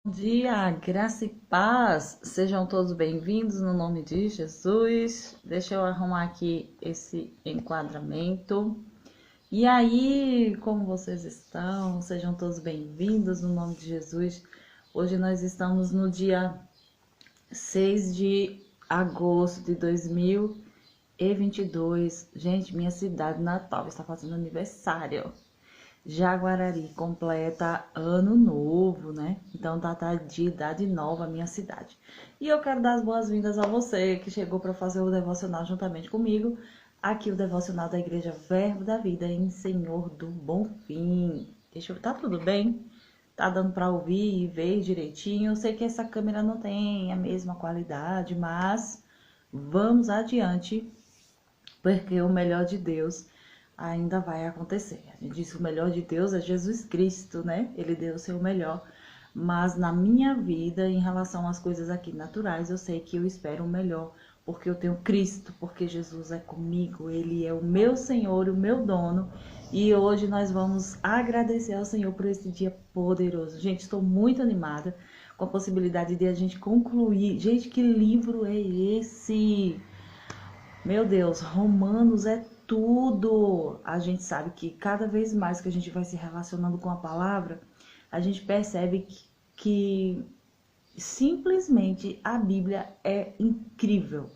Bom dia, graça e paz. Sejam todos bem-vindos no nome de Jesus. Deixa eu arrumar aqui esse enquadramento. E aí, como vocês estão? Sejam todos bem-vindos no nome de Jesus. Hoje nós estamos no dia 6 de agosto de 2022. Gente, minha cidade natal está fazendo aniversário. Jaguarari completa ano novo, né? Então data de idade nova a minha cidade. E eu quero dar as boas-vindas a você que chegou para fazer o devocional juntamente comigo. Aqui o devocional da Igreja Verbo da Vida em Senhor do Bonfim. Deixa eu ver, tá tudo bem? Tá dando para ouvir e ver direitinho? Eu sei que essa câmera não tem a mesma qualidade, mas vamos adiante, porque o melhor de Deus ainda vai acontecer. A gente diz que o melhor de Deus é Jesus Cristo, né? Ele deu o seu melhor. Mas na minha vida, em relação às coisas aqui naturais, eu sei que eu espero o melhor, porque eu tenho Cristo, porque Jesus é comigo, Ele é o meu Senhor, o meu dono. E hoje nós vamos agradecer ao Senhor por esse dia poderoso. Gente, estou muito animada com a possibilidade de a gente concluir. Gente, que livro é esse? Meu Deus, Romanos é tudo. A gente sabe que cada vez mais que a gente vai se relacionando com a palavra, a gente percebe que simplesmente a Bíblia é incrível.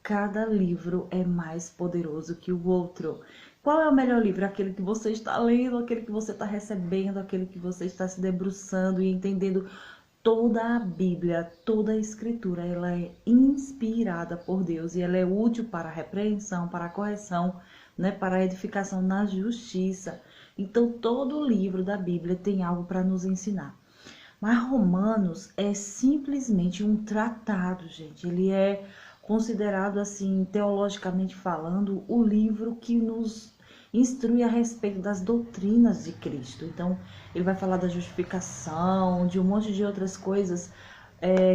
Cada livro é mais poderoso que o outro. Qual é o melhor livro? Aquele que você está lendo, aquele que você está recebendo, aquele que você está se debruçando e entendendo. Toda a Bíblia, toda a Escritura, ela é inspirada por Deus e ela é útil para a repreensão, para a correção, né, para a edificação na justiça. Então, todo livro da Bíblia tem algo para nos ensinar. Mas Romanos é simplesmente um tratado, gente. Ele é considerado, assim, teologicamente falando, o livro que nos instrui a respeito das doutrinas de Cristo. Então, ele vai falar da justificação, de um monte de outras coisas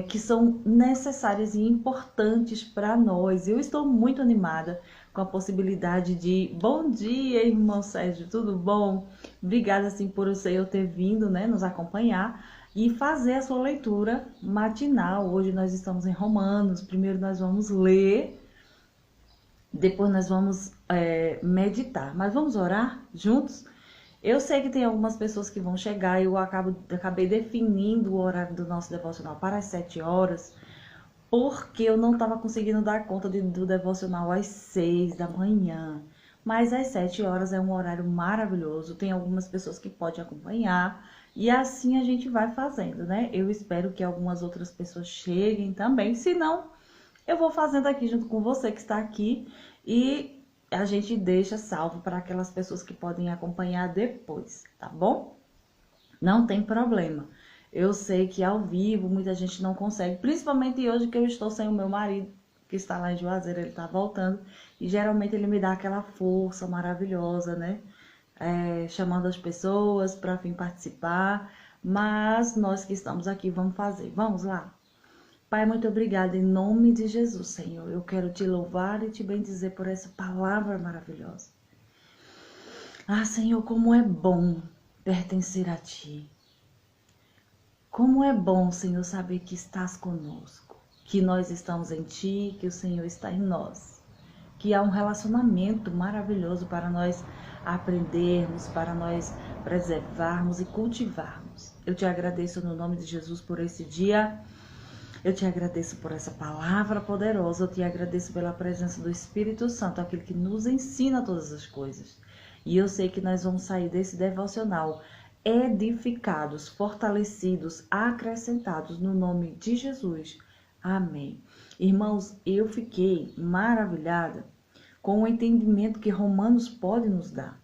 que são necessárias e importantes para nós. Eu estou muito animada com a possibilidade de... Bom dia, irmão Sérgio, tudo bom? Obrigada, assim, por eu ter vindo, né, nos acompanhar e fazer a sua leitura matinal. Hoje nós estamos em Romanos. Primeiro nós vamos ler, depois nós vamos meditar. Mas vamos orar juntos? Eu sei que tem algumas pessoas que vão chegar e eu acabei definindo o horário do nosso devocional para as 7 horas, porque eu não estava conseguindo dar conta do devocional às 6 da manhã. Mas às 7 horas é um horário maravilhoso, tem algumas pessoas que podem acompanhar, e assim a gente vai fazendo, né? Eu espero que algumas outras pessoas cheguem também, se não, eu vou fazendo aqui junto com você que está aqui, e a gente deixa salvo para aquelas pessoas que podem acompanhar depois, tá bom? Não tem problema. Eu sei que ao vivo muita gente não consegue, principalmente hoje que eu estou sem o meu marido, que está lá em Juazeiro, ele está voltando, e geralmente ele me dá aquela força maravilhosa, né? Chamando as pessoas para vir participar, mas nós que estamos aqui vamos fazer. Vamos lá? Pai, muito obrigada em nome de Jesus, Senhor. Eu quero te louvar e te bendizer por essa palavra maravilhosa. Ah, Senhor, como é bom pertencer a Ti. Como é bom, Senhor, saber que estás conosco, que nós estamos em Ti, que o Senhor está em nós, que há um relacionamento maravilhoso para nós aprendermos, para nós preservarmos e cultivarmos. Eu te agradeço no nome de Jesus por esse dia. Eu te agradeço por essa palavra poderosa. Eu te agradeço pela presença do Espírito Santo, aquele que nos ensina todas as coisas. E eu sei que nós vamos sair desse devocional edificados, fortalecidos, acrescentados no nome de Jesus. Amém. Irmãos, eu fiquei maravilhada com o entendimento que Romanos pode nos dar.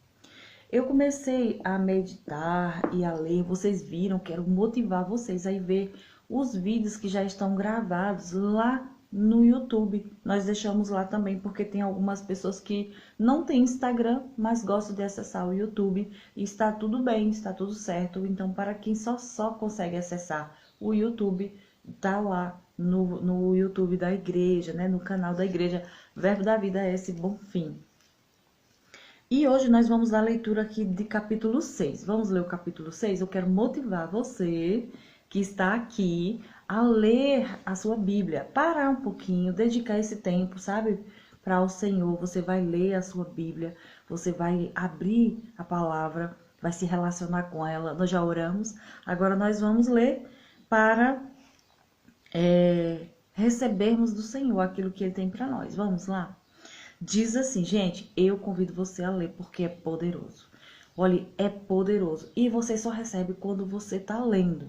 Eu comecei a meditar e a ler, vocês viram, quero motivar vocês a ir ver os vídeos que já estão gravados lá no YouTube. Nós deixamos lá também, porque tem algumas pessoas que não têm Instagram, mas gostam de acessar o YouTube. E está tudo bem, está tudo certo. Então, para quem só consegue acessar o YouTube, tá lá no YouTube da igreja, né? No canal da igreja Verbo da Vida S Bonfim. E hoje nós vamos dar a leitura aqui de capítulo 6. Vamos ler o capítulo 6? Eu quero motivar você que está aqui a ler a sua Bíblia. Parar um pouquinho, dedicar esse tempo, sabe? Para o Senhor. Você vai ler a sua Bíblia, você vai abrir a palavra, vai se relacionar com ela. Nós já oramos, agora nós vamos ler para recebermos do Senhor aquilo que Ele tem para nós. Vamos lá? Diz assim, gente, eu convido você a ler porque é poderoso. Olha, é poderoso. E você só recebe quando você está lendo.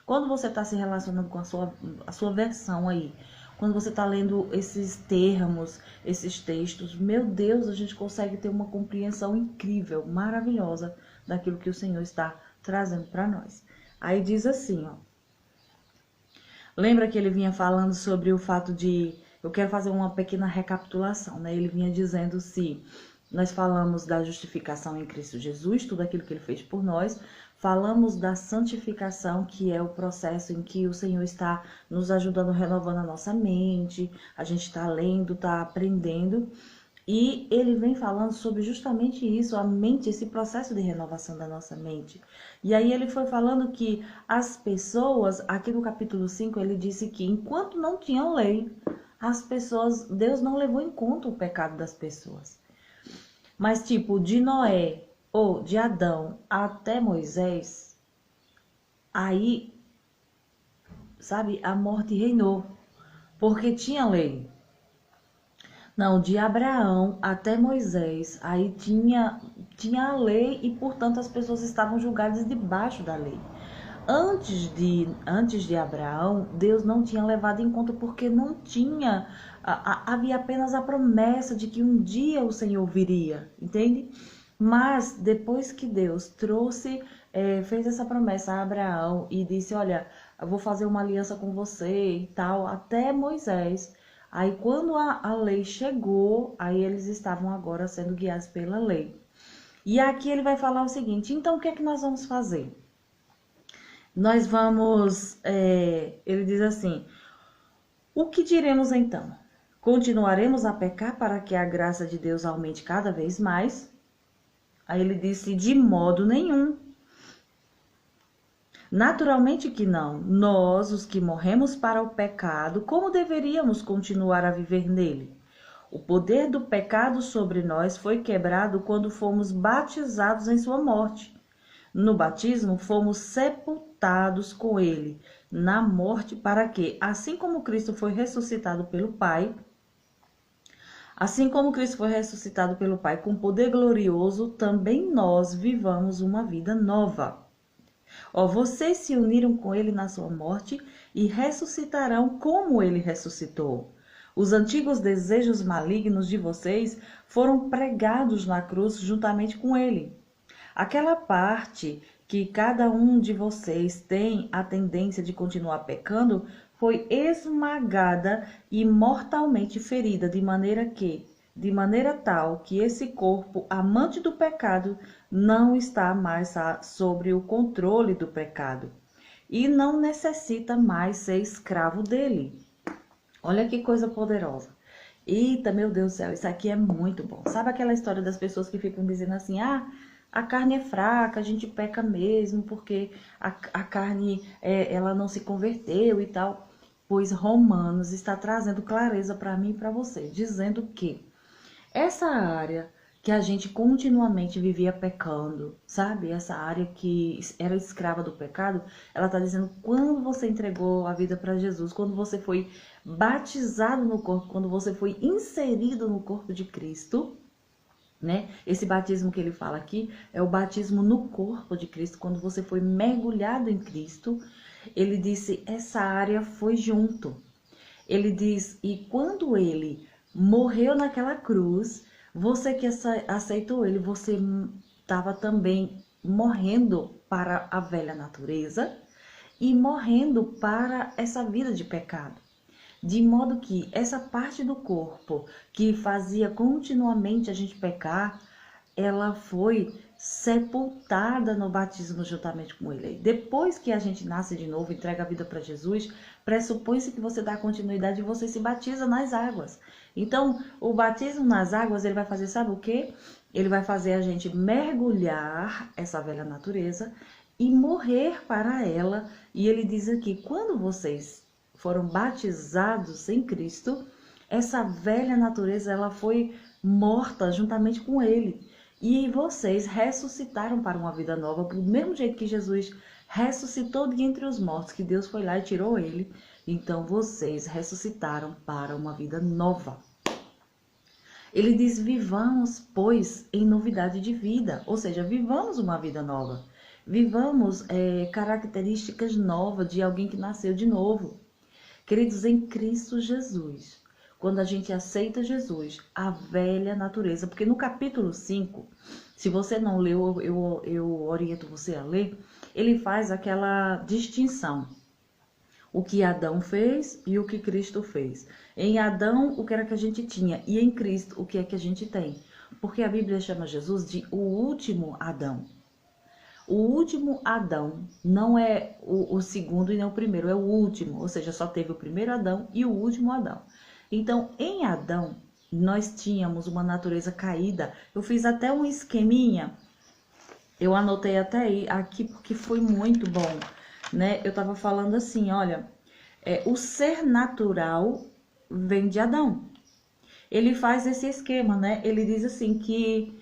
Quando você está se relacionando com a sua versão aí. Quando você está lendo esses termos, esses textos. Meu Deus, a gente consegue ter uma compreensão incrível, maravilhosa daquilo que o Senhor está trazendo para nós. Aí diz assim, ó. Lembra que ele vinha falando sobre o fato de... Eu quero fazer uma pequena recapitulação, né? Ele vinha dizendo se nós falamos da justificação em Cristo Jesus, tudo aquilo que Ele fez por nós. Falamos da santificação, que é o processo em que o Senhor está nos ajudando, renovando a nossa mente. A gente está lendo, está aprendendo. E Ele vem falando sobre justamente isso, a mente, esse processo de renovação da nossa mente. E aí Ele foi falando que as pessoas, aqui no capítulo 5, Ele disse que enquanto não tinham lei, as pessoas, Deus não levou em conta o pecado das pessoas. Mas tipo, de Noé ou de Adão até Moisés, aí, sabe, a morte reinou, porque tinha lei. Não, de Abraão até Moisés, aí tinha a lei e, portanto, as pessoas estavam julgadas debaixo da lei. Antes de Abraão, Deus não tinha levado em conta porque não tinha, havia apenas a promessa de que um dia o Senhor viria, entende? Mas depois que Deus fez essa promessa a Abraão e disse, olha, eu vou fazer uma aliança com você e tal, até Moisés. Aí quando a lei chegou, aí eles estavam agora sendo guiados pela lei. E aqui ele vai falar o seguinte, então o que é que nós vamos fazer? Nós vamos, ele diz assim, o que diremos então? Continuaremos a pecar para que a graça de Deus aumente cada vez mais? Aí ele disse, de modo nenhum. Naturalmente que não. Nós, os que morremos para o pecado, como deveríamos continuar a viver nele? O poder do pecado sobre nós foi quebrado quando fomos batizados em sua morte. No batismo, fomos sepultados com ele na morte para que, assim como Cristo foi ressuscitado pelo Pai, com poder glorioso, também nós vivamos uma vida nova. Vocês se uniram com ele na sua morte e ressuscitarão como ele ressuscitou. Os antigos desejos malignos de vocês foram pregados na cruz juntamente com ele. Aquela parte que cada um de vocês tem a tendência de continuar pecando foi esmagada e mortalmente ferida, de maneira tal que esse corpo amante do pecado não está mais sobre o controle do pecado e não necessita mais ser escravo dele. Olha que coisa poderosa. Eita, meu Deus do céu, isso aqui é muito bom. Sabe aquela história das pessoas que ficam dizendo assim, a carne é fraca, a gente peca mesmo porque a carne ela não se converteu e tal. Pois Romanos está trazendo clareza para mim e para você, dizendo que essa área que a gente continuamente vivia pecando, sabe? Essa área que era escrava do pecado, ela está dizendo quando você entregou a vida para Jesus, quando você foi batizado no corpo, quando você foi inserido no corpo de Cristo, né? Esse batismo que ele fala aqui é o batismo no corpo de Cristo, quando você foi mergulhado em Cristo. Ele disse, essa área foi junto. Ele diz, e quando ele morreu naquela cruz, você que aceitou ele, você estava também morrendo para a velha natureza e morrendo para essa vida de pecado. De modo que essa parte do corpo que fazia continuamente a gente pecar, ela foi sepultada no batismo juntamente com ele. Depois que a gente nasce de novo, entrega a vida para Jesus, pressupõe-se que você dá continuidade e você se batiza nas águas. Então, o batismo nas águas, ele vai fazer, sabe o quê? Ele vai fazer a gente mergulhar essa velha natureza e morrer para ela. E ele diz aqui, quando vocês foram batizados em Cristo, essa velha natureza ela foi morta juntamente com ele. E vocês ressuscitaram para uma vida nova, do mesmo jeito que Jesus ressuscitou de entre os mortos, que Deus foi lá e tirou ele. Então vocês ressuscitaram para uma vida nova. Ele diz, vivamos, pois, em novidade de vida. Ou seja, vivamos uma vida nova. Vivamos características novas de alguém que nasceu de novo. Queridos, em Cristo Jesus, quando a gente aceita Jesus, a velha natureza, porque no capítulo 5, se você não leu, eu oriento você a ler, ele faz aquela distinção. O que Adão fez e o que Cristo fez. Em Adão, o que era que a gente tinha, e em Cristo, o que é que a gente tem. Porque a Bíblia chama Jesus de o último Adão. O último Adão não é o segundo e nem o primeiro, é o último. Ou seja, só teve o primeiro Adão e o último Adão. Então, em Adão, nós tínhamos uma natureza caída. Eu fiz até um esqueminha. Eu anotei até aí, aqui porque foi muito bom, né? Eu estava falando assim, olha, o ser natural vem de Adão. Ele faz esse esquema, né? Ele diz assim que...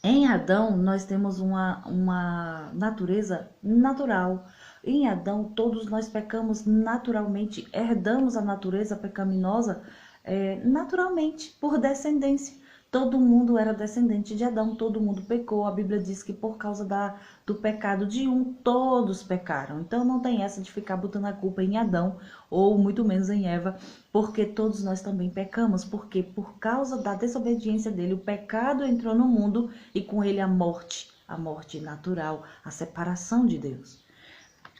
em Adão, nós temos uma natureza natural. Em Adão, todos nós pecamos naturalmente, herdamos a natureza pecaminosa naturalmente, por descendência. Todo mundo era descendente de Adão, todo mundo pecou. A Bíblia diz que por causa do pecado de um, todos pecaram. Então não tem essa de ficar botando a culpa em Adão, ou muito menos em Eva, porque todos nós também pecamos. Porque por causa da desobediência dele, o pecado entrou no mundo e com ele a morte natural, a separação de Deus.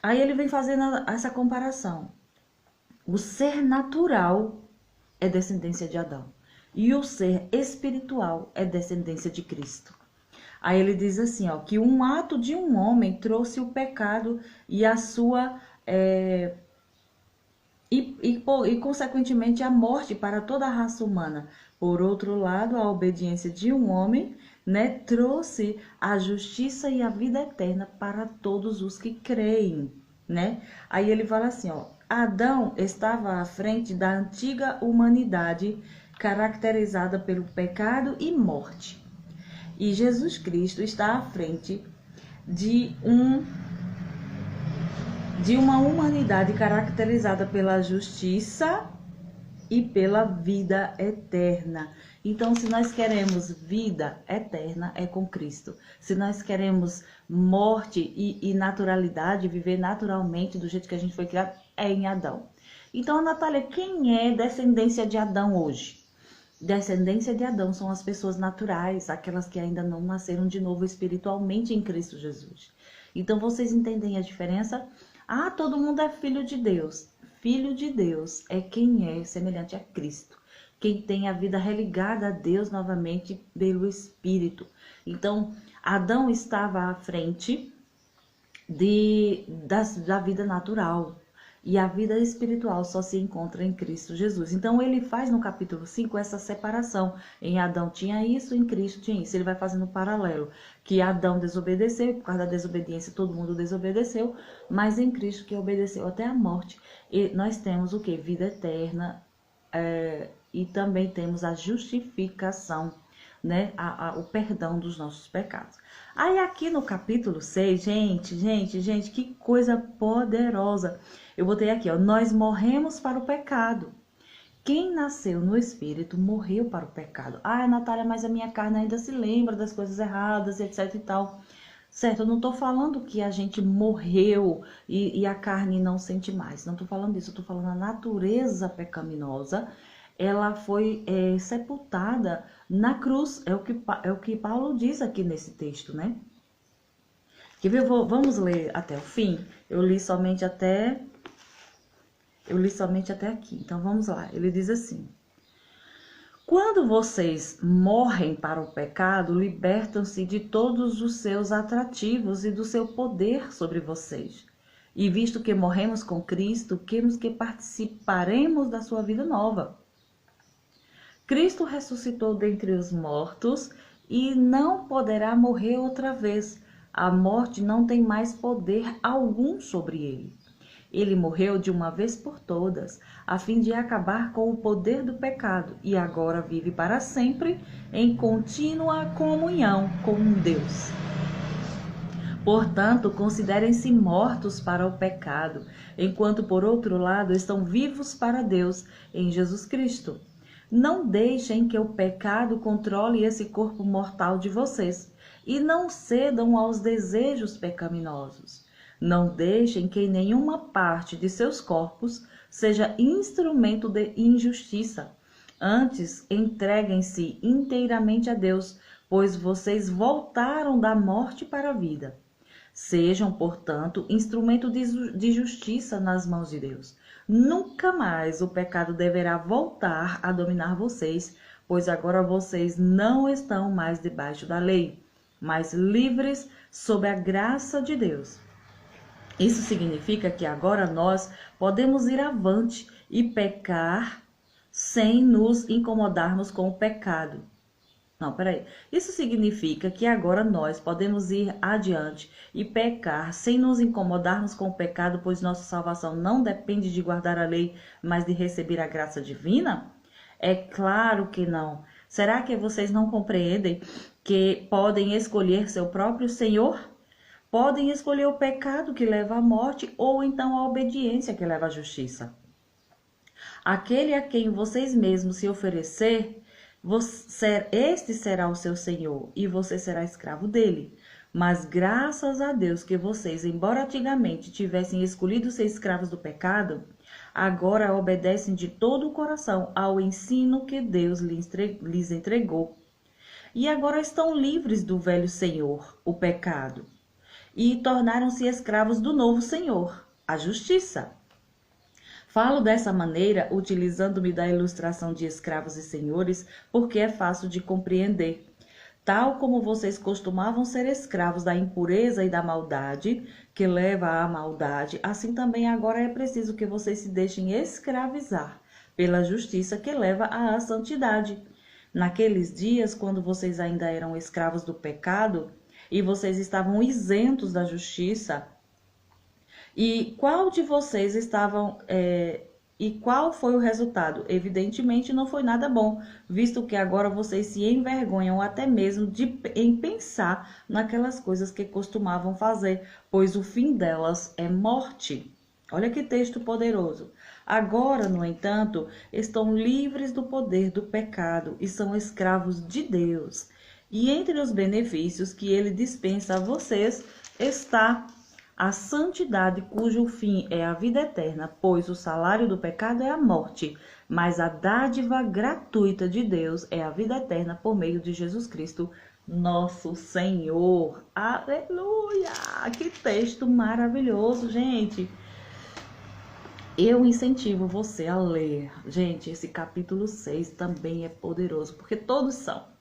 Aí ele vem fazendo essa comparação. O ser natural é descendência de Adão. E o ser espiritual é descendência de Cristo. Aí ele diz assim, ó, que um ato de um homem trouxe o pecado e a sua... consequentemente a morte para toda a raça humana. Por outro lado, a obediência de um homem, né, trouxe a justiça e a vida eterna para todos os que creem, né? Aí ele fala assim, ó, Adão estava à frente da antiga humanidade, caracterizada pelo pecado e morte. E Jesus Cristo está à frente de uma humanidade caracterizada pela justiça e pela vida eterna. Então, se nós queremos vida eterna, é com Cristo. Se nós queremos morte e naturalidade, viver naturalmente do jeito que a gente foi criado, é em Adão. Então, Natália, quem é descendência de Adão hoje? Descendência de Adão são as pessoas naturais, aquelas que ainda não nasceram de novo espiritualmente em Cristo Jesus. Então, vocês entendem a diferença? Ah, todo mundo é filho de Deus. Filho de Deus é quem é semelhante a Cristo. Quem tem a vida religada a Deus novamente pelo Espírito. Então, Adão estava à frente da vida natural. E a vida espiritual só se encontra em Cristo Jesus. Então, ele faz no capítulo 5 essa separação. Em Adão tinha isso, em Cristo tinha isso. Ele vai fazendo um paralelo. Que Adão desobedeceu, por causa da desobediência todo mundo desobedeceu. Mas em Cristo que obedeceu até a morte. E nós temos o que? Vida eterna. E também temos a justificação, né? O perdão dos nossos pecados. Aí aqui no capítulo 6, gente, que coisa poderosa. Eu botei aqui, ó, nós morremos para o pecado. Quem nasceu no Espírito morreu para o pecado. Ah, Natália, mas a minha carne ainda se lembra das coisas erradas, etc e tal. Certo, eu não tô falando que a gente morreu e a carne não sente mais. Não tô falando isso, eu tô falando a natureza pecaminosa. Ela foi sepultada na cruz. É o que Paulo diz aqui nesse texto, né? Vamos ler até o fim? Eu li somente até aqui. Então, vamos lá. Ele diz assim. Quando vocês morrem para o pecado, libertam-se de todos os seus atrativos e do seu poder sobre vocês. E visto que morremos com Cristo, queremos que participaremos da sua vida nova. Cristo ressuscitou dentre os mortos e não poderá morrer outra vez. A morte não tem mais poder algum sobre ele. Ele morreu de uma vez por todas, a fim de acabar com o poder do pecado, e agora vive para sempre em contínua comunhão com Deus. Portanto, considerem-se mortos para o pecado, enquanto, por outro lado, estão vivos para Deus em Jesus Cristo. Não deixem que o pecado controle esse corpo mortal de vocês e não cedam aos desejos pecaminosos. Não deixem que nenhuma parte de seus corpos seja instrumento de injustiça. Antes, entreguem-se inteiramente a Deus, pois vocês voltaram da morte para a vida. Sejam, portanto, instrumento de justiça nas mãos de Deus. Nunca mais o pecado deverá voltar a dominar vocês, pois agora vocês não estão mais debaixo da lei, mas livres sob a graça de Deus. Isso significa que agora nós podemos ir avante e pecar sem nos incomodarmos com o pecado. Não, peraí. Isso significa que agora nós podemos ir adiante e pecar sem nos incomodarmos com o pecado, pois nossa salvação não depende de guardar a lei, mas de receber a graça divina? É claro que não. Será que vocês não compreendem que podem escolher seu próprio Senhor? Podem escolher o pecado que leva à morte ou então a obediência que leva à justiça. Aquele a quem vocês mesmos se oferecer, este será o seu Senhor e você será escravo dele. Mas graças a Deus que vocês, embora antigamente tivessem escolhido ser escravos do pecado, agora obedecem de todo o coração ao ensino que Deus lhes entregou. E agora estão livres do velho Senhor, o pecado, e tornaram-se escravos do novo Senhor, a justiça. Falo dessa maneira, utilizando-me da ilustração de escravos e senhores, porque é fácil de compreender. Tal como vocês costumavam ser escravos da impureza e da maldade, que leva à maldade, assim também agora é preciso que vocês se deixem escravizar pela justiça que leva à santidade. Naqueles dias, quando vocês ainda eram escravos do pecado e vocês estavam isentos da justiça, e qual de vocês e qual foi o resultado? Evidentemente não foi nada bom, visto que agora vocês se envergonham até mesmo em pensar naquelas coisas que costumavam fazer, pois o fim delas é morte. Olha que texto poderoso. Agora, no entanto, estão livres do poder do pecado e são escravos de Deus. E entre os benefícios que ele dispensa a vocês está a santidade, cujo fim é a vida eterna, pois o salário do pecado é a morte, mas a dádiva gratuita de Deus é a vida eterna por meio de Jesus Cristo, nosso Senhor. Aleluia! Que texto maravilhoso, gente! Eu incentivo você a ler. Gente, esse capítulo 6 também é poderoso, porque todos são.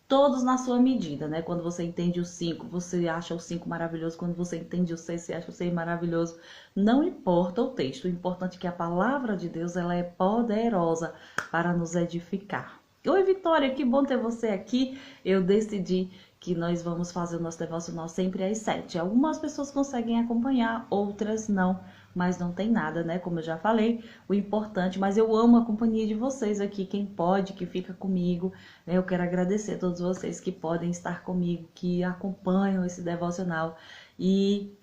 Todos na sua medida, né? Quando você entende o 5, você acha o 5 maravilhoso. Quando você entende o 6, você acha o 6 maravilhoso. Não importa o texto, o importante é que a palavra de Deus ela é poderosa para nos edificar. Oi, Vitória, que bom ter você aqui. Eu decidi que nós vamos fazer o nosso devocional sempre às 7. Algumas pessoas conseguem acompanhar, outras não. Mas não tem nada, né? Como eu já falei, o importante, mas eu amo a companhia de vocês aqui, quem pode, que fica comigo, né? Eu quero agradecer a todos vocês que podem estar comigo, que acompanham esse devocional e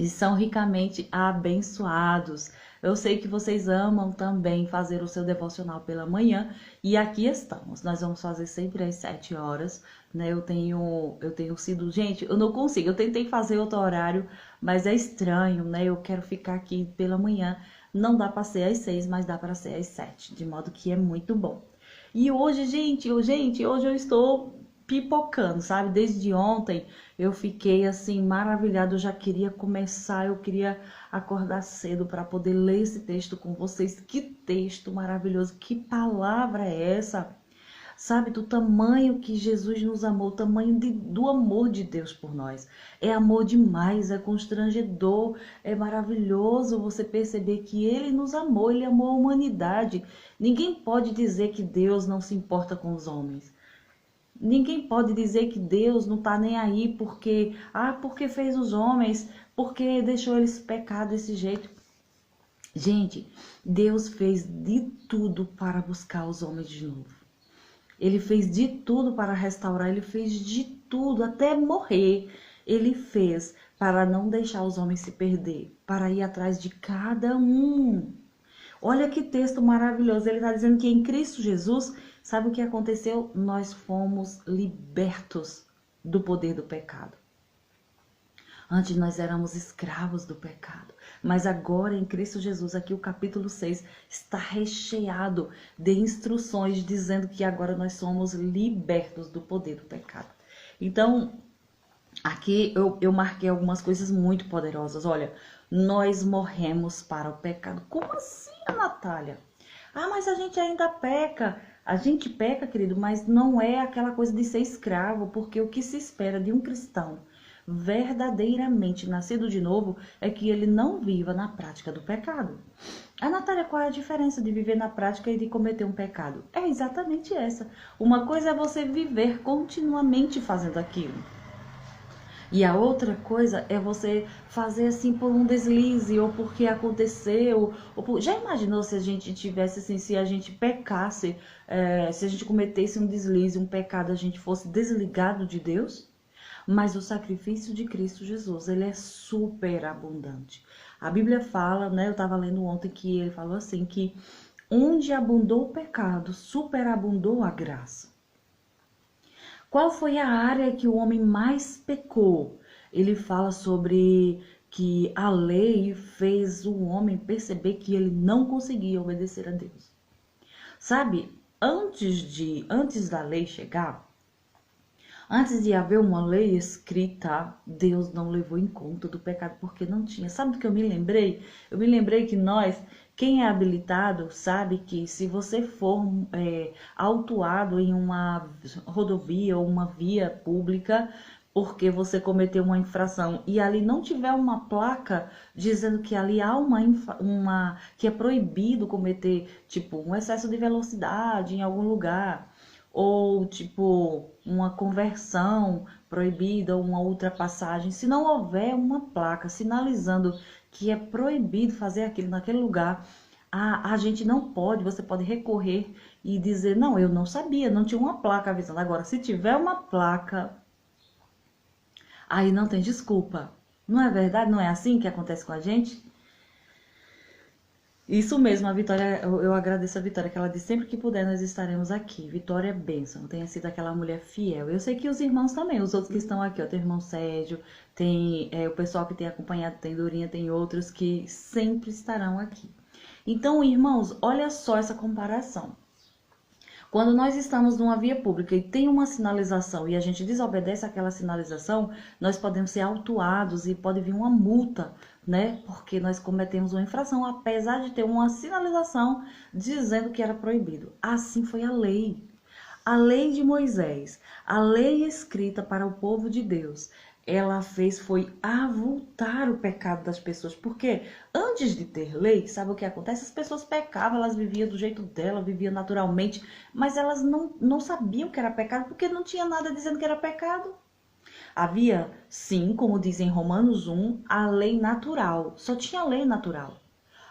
são ricamente abençoados. Eu sei que vocês amam também fazer o seu devocional pela manhã e aqui estamos. Nós vamos fazer sempre às 7 horas, né? Eu tenho sido, gente, eu não consigo. Eu tentei fazer outro horário, mas é estranho, né? Eu quero ficar aqui pela manhã. Não dá para ser às 6, mas dá para ser às 7, de modo que é muito bom. E hoje, gente, hoje eu estou pipocando, sabe? Desde ontem eu fiquei assim maravilhada, eu já queria começar, eu queria acordar cedo para poder ler esse texto com vocês. Que texto maravilhoso, que palavra é essa? Sabe, do tamanho que Jesus nos amou, o tamanho do amor de Deus por nós. É amor demais, é constrangedor, é maravilhoso você perceber que Ele nos amou, Ele amou a humanidade. Ninguém pode dizer que Deus não se importa com os homens. Ninguém pode dizer que Deus não está nem aí porque fez os homens, porque deixou eles pecar desse jeito. Gente, Deus fez de tudo para buscar os homens de novo. Ele fez de tudo para restaurar, ele fez de tudo, até morrer. Ele fez para não deixar os homens se perder, para ir atrás de cada um. Olha que texto maravilhoso. Ele está dizendo que em Cristo Jesus, sabe o que aconteceu? Nós fomos libertos do poder do pecado. Antes nós éramos escravos do pecado, mas agora em Cristo Jesus, aqui o capítulo 6 está recheado de instruções dizendo que agora nós somos libertos do poder do pecado. Então, aqui eu marquei algumas coisas muito poderosas. Olha, nós morremos para o pecado. Como assim, Natália? Ah, mas a gente ainda peca. A gente peca, querido, mas não é aquela coisa de ser escravo, porque o que se espera de um cristão verdadeiramente nascido de novo é que ele não viva na prática do pecado. A Natália, qual é a diferença de viver na prática e de cometer um pecado? É exatamente essa. Uma coisa é você viver continuamente fazendo aquilo. E a outra coisa é você fazer assim por um deslize, ou porque aconteceu. Já imaginou se a gente tivesse assim, se a gente pecasse, se a gente cometesse um deslize, um pecado, a gente fosse desligado de Deus? Mas o sacrifício de Cristo Jesus, ele é super abundante. A Bíblia fala, né? Eu estava lendo ontem que ele falou assim, que onde abundou o pecado, superabundou a graça. Qual foi a área que o homem mais pecou? Ele fala sobre que a lei fez o homem perceber que ele não conseguia obedecer a Deus. Sabe, antes da lei chegar, antes de haver uma lei escrita, Deus não levou em conta do pecado, porque não tinha. Sabe do que eu me lembrei? Eu me lembrei que nós, quem é habilitado, sabe que se você for autuado em uma rodovia ou uma via pública, porque você cometeu uma infração e ali não tiver uma placa dizendo que ali há que é proibido cometer, tipo, um excesso de velocidade em algum lugar, ou tipo uma conversão proibida ou uma ultrapassagem, se não houver uma placa sinalizando que é proibido fazer aquilo naquele lugar, a gente não pode, você pode recorrer e dizer, não, eu não sabia, não tinha uma placa avisando. Agora, se tiver uma placa, aí não tem desculpa. Não é verdade? Não é assim que acontece com a gente? Isso mesmo, a Vitória, eu agradeço a Vitória, que ela disse, sempre que puder nós estaremos aqui. Vitória é bênção, tenha sido aquela mulher fiel. Eu sei que os irmãos também, os outros que estão aqui, ó, tem o irmão Sérgio, tem o pessoal que tem acompanhado, tem Dorinha, tem outros que sempre estarão aqui. Então, irmãos, olha só essa comparação. Quando nós estamos numa via pública e tem uma sinalização e a gente desobedece aquela sinalização, nós podemos ser autuados e pode vir uma multa, né? Porque nós cometemos uma infração, apesar de ter uma sinalização dizendo que era proibido. Assim foi a lei. A lei de Moisés, a lei escrita para o povo de Deus, ela foi avultar o pecado das pessoas. Porque antes de ter lei, sabe o que acontece? As pessoas pecavam, elas viviam do jeito dela, viviam naturalmente, mas elas não sabiam que era pecado, porque não tinha nada dizendo que era pecado. Havia, sim, como diz em Romanos 1, a lei natural. Só tinha lei natural.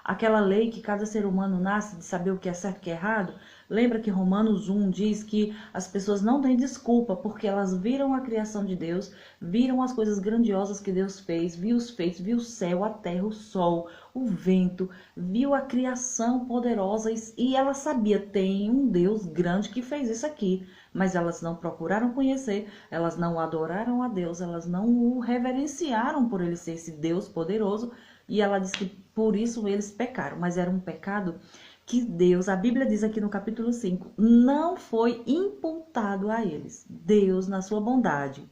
Aquela lei que cada ser humano nasce de saber o que é certo e o que é errado. Lembra que Romanos 1 diz que as pessoas não têm desculpa porque elas viram a criação de Deus, viram as coisas grandiosas que Deus fez, viu os feitos, viu o céu, a terra, o sol, o vento, viu a criação poderosa e ela sabia, tem um Deus grande que fez isso aqui. Mas elas não procuraram conhecer, elas não adoraram a Deus, elas não o reverenciaram por ele ser esse Deus poderoso. E ela diz que por isso eles pecaram, mas era um pecado que Deus, a Bíblia diz aqui no capítulo 5, não foi imputado a eles. Deus, na sua bondade,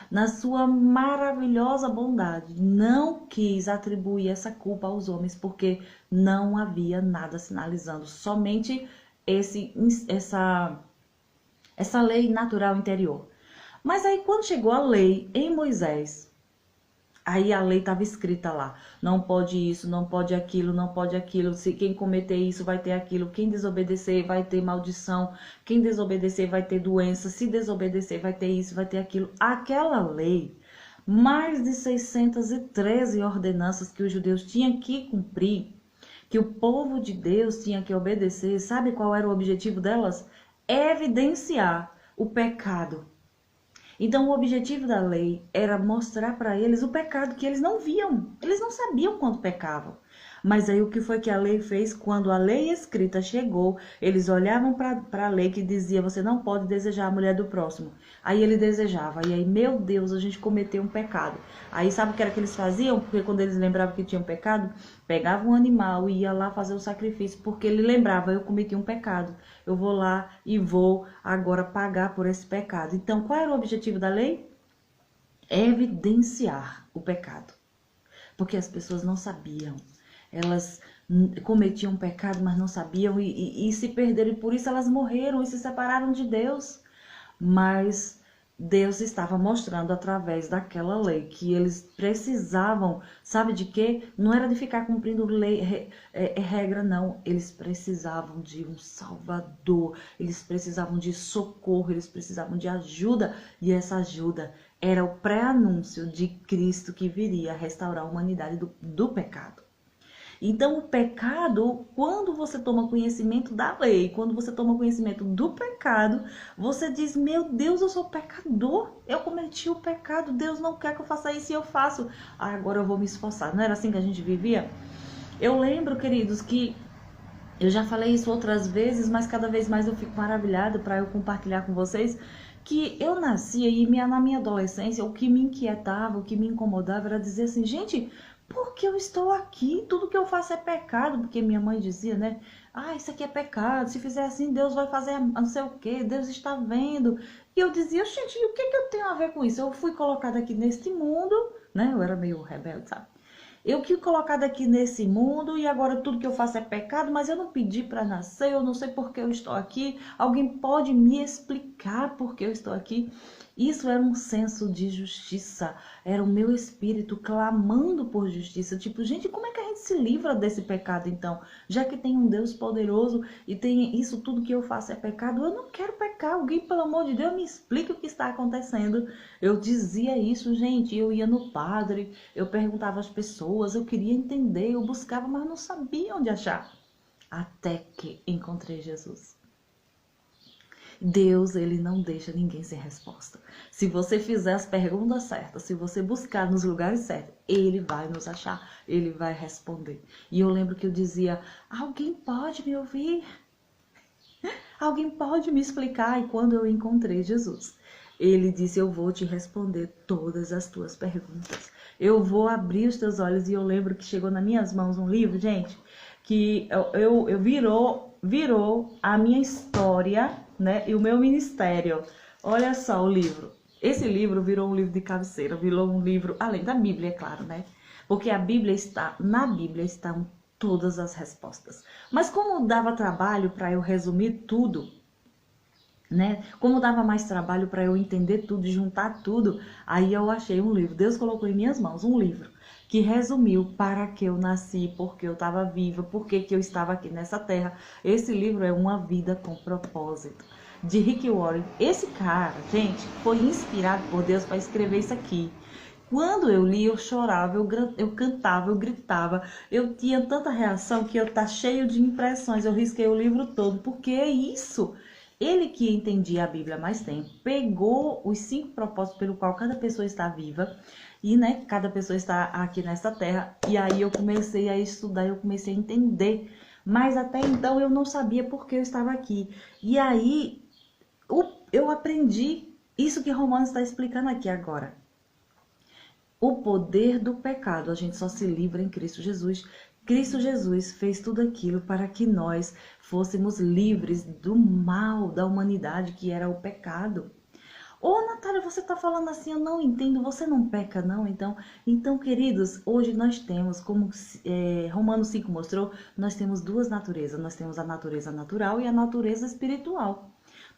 na sua maravilhosa bondade, não quis atribuir essa culpa aos homens, porque não havia nada sinalizando, somente essa lei natural interior. Mas aí quando chegou a lei em Moisés, Aí a lei estava escrita lá, não pode isso, não pode aquilo, não pode aquilo, se quem cometer isso vai ter aquilo, quem desobedecer vai ter maldição, quem desobedecer vai ter doença, se desobedecer vai ter isso, vai ter aquilo. Aquela lei, mais de 613 ordenanças que os judeus tinham que cumprir, que o povo de Deus tinha que obedecer, sabe qual era o objetivo delas? Evidenciar o pecado. Então, o objetivo da lei era mostrar para eles o pecado que eles não viam. Eles não sabiam quanto pecavam. Mas aí o que foi que a lei fez? Quando a lei escrita chegou, eles olhavam para a lei que dizia: você não pode desejar a mulher do próximo. Aí ele desejava. E aí, meu Deus, a gente cometeu um pecado. Aí sabe o que era que eles faziam? Porque quando eles lembravam que tinham pecado, pegavam um animal e ia lá fazer o sacrifício. Porque ele lembrava: eu cometi um pecado. Eu vou lá e vou agora pagar por esse pecado. Então, qual era o objetivo da lei? Evidenciar o pecado. Porque as pessoas não sabiam. Elas cometiam pecado, mas não sabiam e se perderam. E por isso elas morreram e se separaram de Deus. Mas Deus estava mostrando através daquela lei que eles precisavam, sabe de quê? Não era de ficar cumprindo lei, regra, não. Eles precisavam de um Salvador, eles precisavam de socorro, eles precisavam de ajuda. E essa ajuda era o pré-anúncio de Cristo que viria a restaurar a humanidade do pecado. Então, o pecado, quando você toma conhecimento da lei, quando você toma conhecimento do pecado, você diz: meu Deus, eu sou pecador, eu cometi o pecado, Deus não quer que eu faça isso e eu faço. Agora eu vou me esforçar. Não era assim que a gente vivia? Eu lembro, queridos, que eu já falei isso outras vezes, mas cada vez mais eu fico maravilhada para eu compartilhar com vocês, que eu nascia e na minha adolescência, o que me inquietava, o que me incomodava era dizer assim: gente, por que eu estou aqui? Tudo que eu faço é pecado, porque minha mãe dizia, né? Ah, isso aqui é pecado, se fizer assim, Deus vai fazer não sei o quê, Deus está vendo. E eu dizia: gente, e o que eu tenho a ver com isso? Eu fui colocada aqui neste mundo, né? Eu era meio rebelde, sabe? Eu fui colocada aqui nesse mundo e agora tudo que eu faço é pecado, mas eu não pedi para nascer, eu não sei por que eu estou aqui. Alguém pode me explicar por que eu estou aqui? Isso era um senso de justiça, era o meu espírito clamando por justiça. Tipo, gente, como é que a gente se livra desse pecado então? Já que tem um Deus poderoso e tem isso tudo que eu faço é pecado, eu não quero pecar. Alguém, pelo amor de Deus, me explique o que está acontecendo. Eu dizia isso, gente, eu ia no padre, eu perguntava às pessoas, eu queria entender, eu buscava, mas não sabia onde achar. Até que encontrei Jesus. Deus, ele não deixa ninguém sem resposta. Se você fizer as perguntas certas, se você buscar nos lugares certos, ele vai nos achar, ele vai responder. E eu lembro que eu dizia: alguém pode me ouvir? Alguém pode me explicar? E quando eu encontrei Jesus, ele disse: eu vou te responder todas as tuas perguntas. Eu vou abrir os teus olhos. E eu lembro que chegou nas minhas mãos um livro, gente, que virou a minha história, né, e o meu ministério. Olha só o livro. Esse livro virou um livro de cabeceira, virou um livro, além da Bíblia, é claro, né? Porque na Bíblia estão todas as respostas. Mas como dava trabalho para eu resumir tudo, né? Como dava mais trabalho para eu entender tudo, juntar tudo, aí eu achei um livro. Deus colocou em minhas mãos um livro que resumiu para que eu nasci, porque eu estava viva, porque que eu estava aqui nessa terra. Esse livro é Uma Vida com Propósito, de Rick Warren. Esse cara, gente, foi inspirado por Deus para escrever isso aqui. Quando eu li, eu chorava, eu cantava, eu gritava. Eu tinha tanta reação que eu tá cheio de impressões. Eu risquei o livro todo, porque é isso. Ele que entendia a Bíblia há mais tempo, pegou os 5 propósitos pelo qual cada pessoa está viva e, né, cada pessoa está aqui nessa terra. E aí eu comecei a estudar, eu comecei a entender. Mas até então eu não sabia por que eu estava aqui. E aí eu aprendi isso que Romanos está explicando aqui agora. O poder do pecado, a gente só se livra em Cristo Jesus. Cristo Jesus fez tudo aquilo para que nós fôssemos livres do mal da humanidade, que era o pecado. Ô, Natália, você está falando assim, eu não entendo, você não peca não? Então, queridos, hoje nós temos, como Romanos 5 mostrou, nós temos 2 naturezas. Nós temos a natureza natural e a natureza espiritual.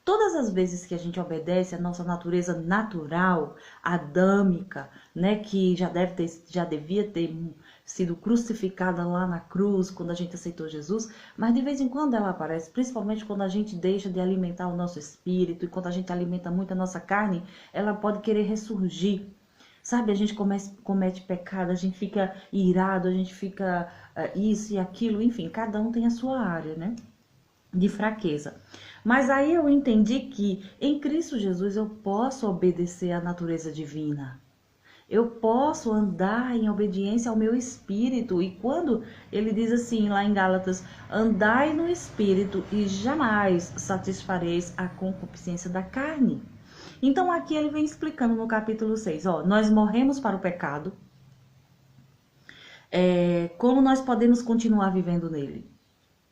Todas as vezes que a gente obedece a nossa natureza natural, adâmica, né, que já devia ter sido crucificada lá na cruz quando a gente aceitou Jesus, mas de vez em quando ela aparece, principalmente quando a gente deixa de alimentar o nosso espírito e quando a gente alimenta muito a nossa carne, ela pode querer ressurgir. Sabe, a gente comete pecado, a gente fica irado, a gente fica isso e aquilo, enfim, cada um tem a sua área, né, de fraqueza. Mas aí eu entendi que em Cristo Jesus eu posso obedecer à natureza divina. Eu posso andar em obediência ao meu espírito. E quando ele diz assim lá em Gálatas, andai no espírito e jamais satisfareis a concupiscência da carne. Então aqui ele vem explicando no capítulo 6, ó, nós morremos para o pecado, como nós podemos continuar vivendo nele?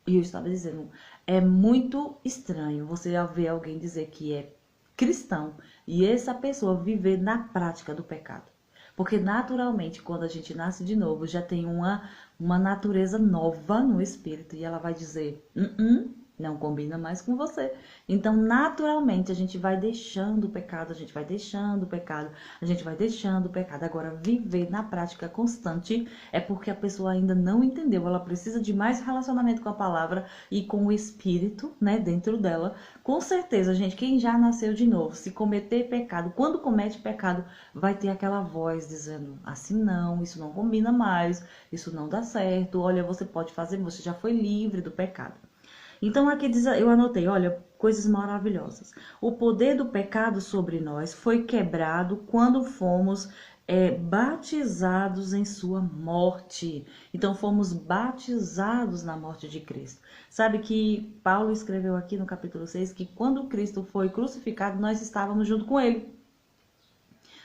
E eu estava dizendo, é muito estranho você ver alguém dizer que é cristão e essa pessoa viver na prática do pecado. Porque naturalmente, quando a gente nasce de novo, já tem uma natureza nova no espírito e ela vai dizer, não combina mais com você. Então, naturalmente, a gente vai deixando o pecado, a gente vai deixando o pecado, a gente vai deixando o pecado. Agora, viver na prática constante é porque a pessoa ainda não entendeu. Ela precisa de mais relacionamento com a palavra e com o espírito, né, dentro dela. Com certeza, gente, quem já nasceu de novo, se cometer pecado, quando comete pecado, vai ter aquela voz dizendo, assim não, isso não combina mais, isso não dá certo, olha, você pode fazer, você já foi livre do pecado. Então aqui eu anotei, olha, coisas maravilhosas. O poder do pecado sobre nós foi quebrado quando fomos batizados em sua morte. Então fomos batizados na morte de Cristo. Sabe que Paulo escreveu aqui no capítulo 6 que quando Cristo foi crucificado, nós estávamos junto com ele.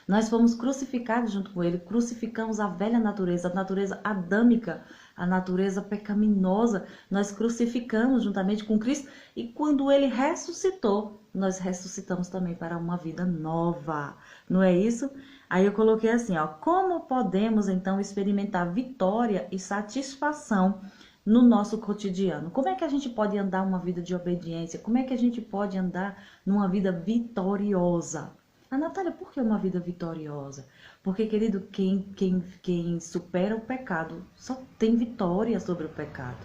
Nós fomos crucificados junto com ele, crucificamos a velha natureza, a natureza adâmica, a natureza pecaminosa, nós crucificamos juntamente com Cristo e quando ele ressuscitou, nós ressuscitamos também para uma vida nova, não é isso? Aí eu coloquei assim, ó, como podemos então experimentar vitória e satisfação no nosso cotidiano? Como é que a gente pode andar uma vida de obediência? Como é que a gente pode andar numa vida vitoriosa? A Natália, por que uma vida vitoriosa? Porque, querido, quem supera o pecado só tem vitória sobre o pecado.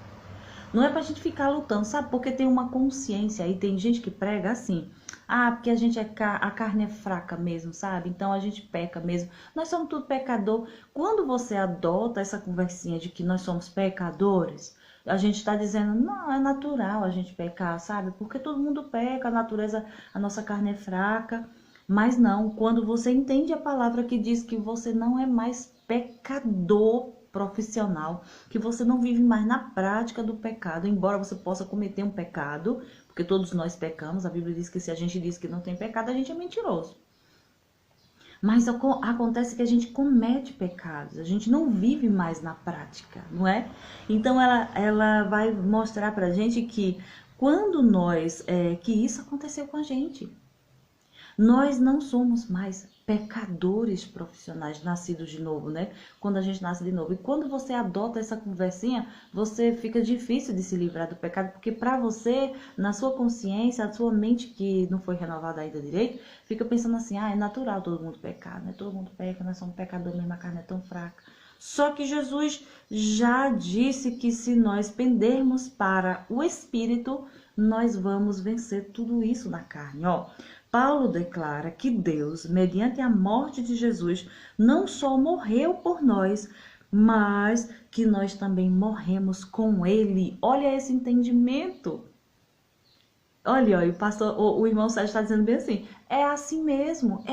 Não é pra gente ficar lutando, sabe? Porque tem uma consciência aí, tem gente que prega assim. Ah, porque a gente a carne é fraca mesmo, sabe? Então a gente peca mesmo. Nós somos tudo pecador. Quando você adota essa conversinha de que nós somos pecadores, a gente está dizendo, não, é natural a gente pecar, sabe? Porque todo mundo peca, a natureza, a nossa carne é fraca. Mas não, quando você entende a palavra que diz que você não é mais pecador profissional, que você não vive mais na prática do pecado, embora você possa cometer um pecado, porque todos nós pecamos, a Bíblia diz que se a gente diz que não tem pecado, a gente é mentiroso. Mas acontece que a gente comete pecados, a gente não vive mais na prática, não é? Então ela vai mostrar pra gente que quando que isso aconteceu com a gente. Nós não somos mais pecadores profissionais nascidos de novo, né? Quando a gente nasce de novo. E quando você adota essa conversinha, você fica difícil de se livrar do pecado, porque para você, na sua consciência, a sua mente que não foi renovada ainda direito, fica pensando assim, é natural todo mundo pecar, né? Todo mundo peca, nós somos pecadores mesmo, a carne é tão fraca. Só que Jesus já disse que se nós pendermos para o Espírito, nós vamos vencer tudo isso na carne, ó. Paulo declara que Deus, mediante a morte de Jesus, não só morreu por nós, mas que nós também morremos com ele. Olha esse entendimento. Olha, o irmão Sérgio está dizendo bem assim, é assim mesmo,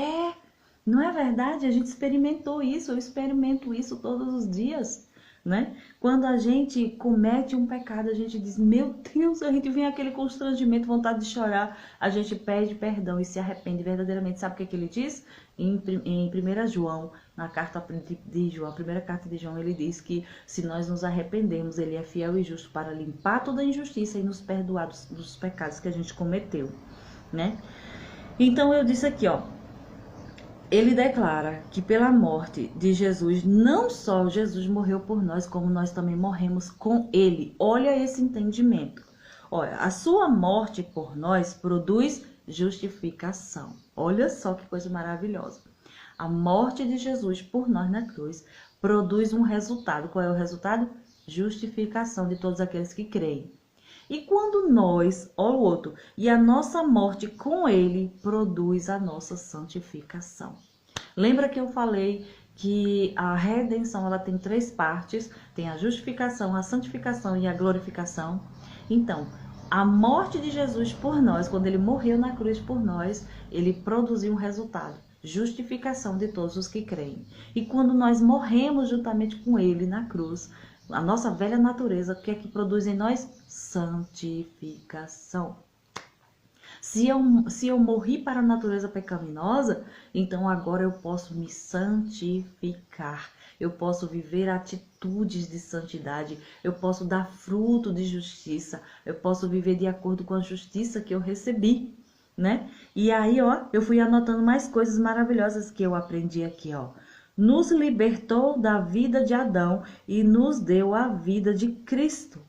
não é verdade? A gente experimentou isso, eu experimento isso todos os dias. Né? Quando a gente comete um pecado, a gente diz, meu Deus, a gente vem aquele constrangimento, vontade de chorar, a gente pede perdão e se arrepende verdadeiramente. Sabe o que ele diz? Em 1 João, na carta de João, a primeira carta de João, ele diz que se nós nos arrependermos, ele é fiel e justo para limpar toda a injustiça e nos perdoar dos pecados que a gente cometeu, né? Então eu disse aqui, ó, ele declara que pela morte de Jesus, não só Jesus morreu por nós, como nós também morremos com ele. Olha esse entendimento. Olha, a sua morte por nós produz justificação. Olha só que coisa maravilhosa. A morte de Jesus por nós na cruz produz um resultado. Qual é o resultado? Justificação de todos aqueles que creem. E quando nós, ó o outro, e a nossa morte com ele produz a nossa santificação. Lembra que eu falei que a redenção ela tem 3 partes, tem a justificação, a santificação e a glorificação. Então, a morte de Jesus por nós, quando ele morreu na cruz por nós, ele produziu um resultado, justificação de todos os que creem. E quando nós morremos juntamente com ele na cruz, a nossa velha natureza, o que é que produz em nós? Santificação. Se eu morri para a natureza pecaminosa, então agora eu posso me santificar. Eu posso viver atitudes de santidade. Eu posso dar fruto de justiça. Eu posso viver de acordo com a justiça que eu recebi, né? E aí, ó, eu fui anotando mais coisas maravilhosas que eu aprendi aqui, ó. Nos libertou da vida de Adão e nos deu a vida de Cristo.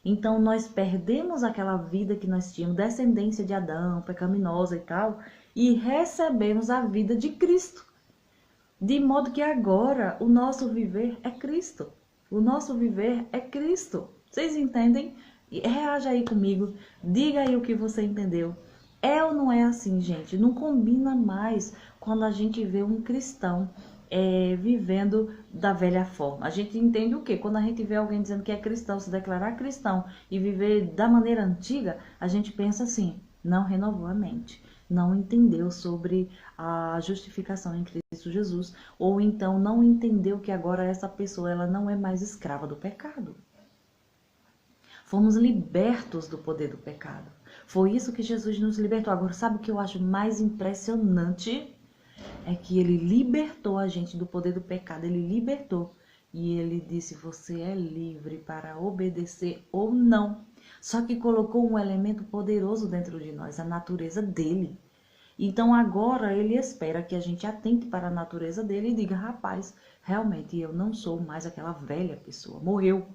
Então, nós perdemos aquela vida que nós tínhamos, descendência de Adão, pecaminosa e tal, e recebemos a vida de Cristo. De modo que agora o nosso viver é Cristo. O nosso viver é Cristo. Vocês entendem? Reaja aí comigo, diga aí o que você entendeu. É ou não é assim, gente? Não combina mais quando a gente vê um cristão vivendo da velha forma. A gente entende o quê? Quando a gente vê alguém dizendo que é cristão, se declarar cristão e viver da maneira antiga, a gente pensa assim, não renovou a mente, não entendeu sobre a justificação em Cristo Jesus, ou então não entendeu que agora essa pessoa ela não é mais escrava do pecado. Fomos libertos do poder do pecado. Foi isso que Jesus nos libertou. Agora, sabe o que eu acho mais impressionante? É que ele libertou a gente do poder do pecado, ele libertou. E ele disse, você é livre para obedecer ou não. Só que colocou um elemento poderoso dentro de nós, a natureza dele. Então agora ele espera que a gente atente para a natureza dele e diga, rapaz, realmente eu não sou mais aquela velha pessoa, morreu.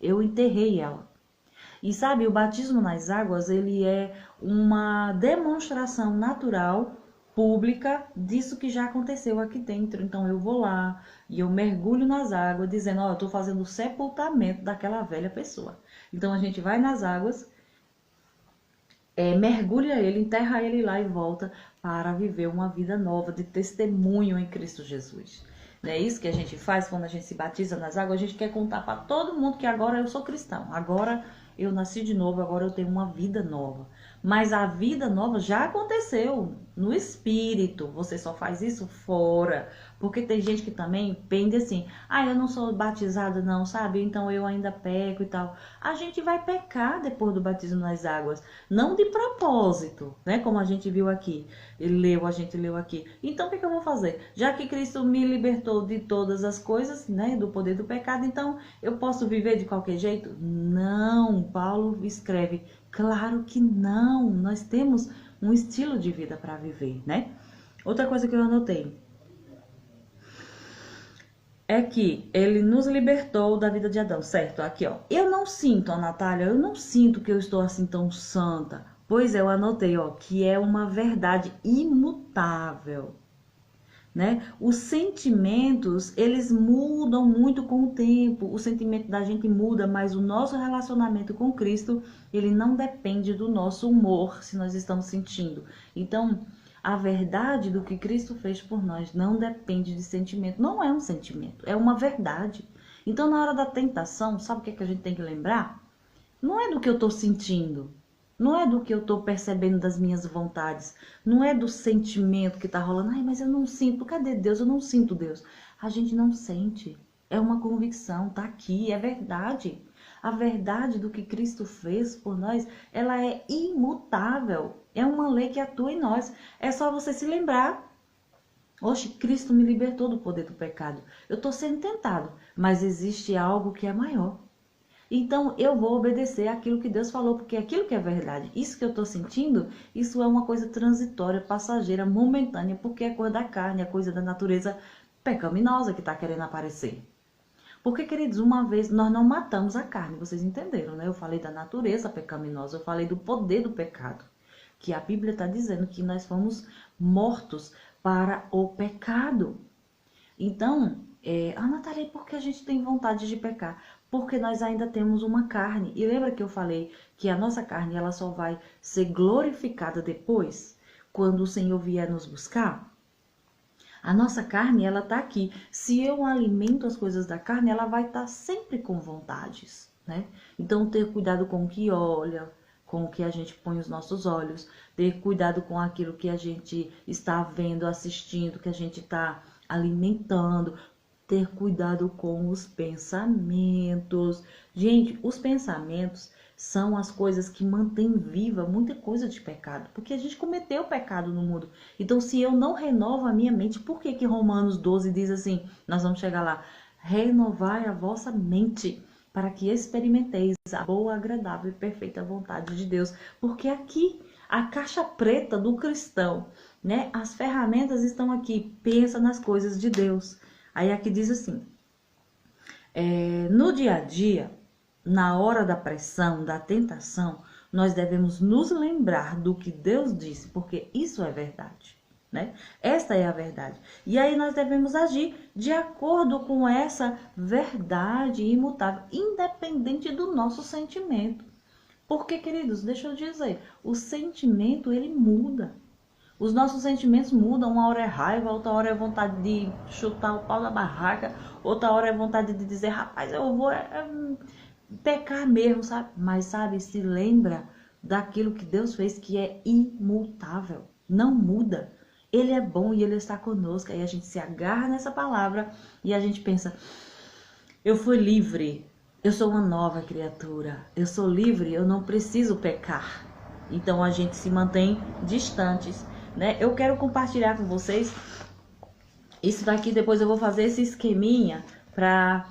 Eu enterrei ela. E sabe, o batismo nas águas, ele é uma demonstração natural pública disso que já aconteceu aqui dentro. Então eu vou lá e eu mergulho nas águas dizendo, ó, eu tô fazendo o sepultamento daquela velha pessoa. Então a gente vai nas águas, mergulha ele, enterra ele lá e volta para viver uma vida nova de testemunho em Cristo Jesus. Não é isso que a gente faz quando a gente se batiza nas águas? A gente quer contar para todo mundo que agora eu sou cristão, agora eu nasci de novo, agora eu tenho uma vida nova. Mas a vida nova já aconteceu no espírito. Você só faz isso fora. Porque tem gente que também pende assim, eu não sou batizada não, sabe? Então eu ainda peco e tal. A gente vai pecar depois do batismo nas águas. Não de propósito, né? Como a gente viu aqui. A gente leu aqui. Então o que eu vou fazer? Já que Cristo me libertou de todas as coisas, né? Do poder do pecado, então eu posso viver de qualquer jeito? Não, Paulo escreve, claro que não. Nós temos um estilo de vida para viver, né? Outra coisa que eu anotei é que ele nos libertou da vida de Adão, certo? Aqui, ó. Eu não sinto, a Natália, eu não sinto que eu estou assim tão santa. Pois é, eu anotei, ó, que é uma verdade imutável, né? Os sentimentos, eles mudam muito com o tempo. O sentimento da gente muda, mas o nosso relacionamento com Cristo, ele não depende do nosso humor, se nós estamos sentindo. Então, a verdade do que Cristo fez por nós não depende de sentimento. Não é um sentimento, é uma verdade. Então, na hora da tentação, sabe o que é que a gente tem que lembrar? Não é do que eu estou sentindo. Não é do que eu estou percebendo das minhas vontades. Não é do sentimento que está rolando. Mas eu não sinto. Cadê Deus? Eu não sinto Deus. A gente não sente. É uma convicção. Está aqui. É verdade. A verdade do que Cristo fez por nós, ela é imutável. É uma lei que atua em nós. É só você se lembrar. Oxe, Cristo me libertou do poder do pecado. Eu estou sendo tentado. Mas existe algo que é maior. Então, eu vou obedecer aquilo que Deus falou, porque é aquilo que é verdade. Isso que eu estou sentindo, isso é uma coisa transitória, passageira, momentânea, porque é coisa da carne, é coisa da natureza pecaminosa que está querendo aparecer. Porque, queridos, uma vez nós não matamos a carne, vocês entenderam, né? Eu falei da natureza pecaminosa, eu falei do poder do pecado. que a Bíblia está dizendo que nós fomos mortos para o pecado. Então, Natália, por que a gente tem vontade de pecar? Porque nós ainda temos uma carne. E lembra que eu falei que a nossa carne ela só vai ser glorificada depois, quando o Senhor vier nos buscar? A nossa carne, ela tá aqui. Se eu alimento as coisas da carne, ela vai estar sempre com vontades, né? Então, ter cuidado com o que olha, com o que a gente põe os nossos olhos, ter cuidado com aquilo que a gente está vendo, assistindo, que a gente está alimentando, ter cuidado com os pensamentos. Gente, os pensamentos são as coisas que mantêm viva muita coisa de pecado, porque a gente cometeu pecado no mundo. Então, se eu não renovo a minha mente, por que que Romanos 12 diz assim, nós vamos chegar lá, renovai a vossa mente, para que experimenteis a boa, agradável e perfeita vontade de Deus. Porque aqui, a caixa preta do cristão, né? As ferramentas estão aqui, pensa nas coisas de Deus. Aí aqui diz assim, no dia a dia, na hora da pressão, da tentação, nós devemos nos lembrar do que Deus disse, porque isso é verdade, né? Esta é a verdade. E aí nós devemos agir de acordo com essa verdade imutável, independente do nosso sentimento. Porque, queridos, deixa eu dizer, o sentimento, ele muda. Os nossos sentimentos mudam, uma hora é raiva, outra hora é vontade de chutar o pau da barraca, outra hora é vontade de dizer, rapaz, eu vou pecar mesmo, sabe? Mas, sabe, se lembra daquilo que Deus fez, que é imutável, não muda. Ele é bom e Ele está conosco. Aí a gente se agarra nessa palavra e a gente pensa, eu fui livre, eu sou uma nova criatura, eu sou livre, eu não preciso pecar. Então a gente se mantém distantes, né? Eu quero compartilhar com vocês isso daqui, depois eu vou fazer esse esqueminha para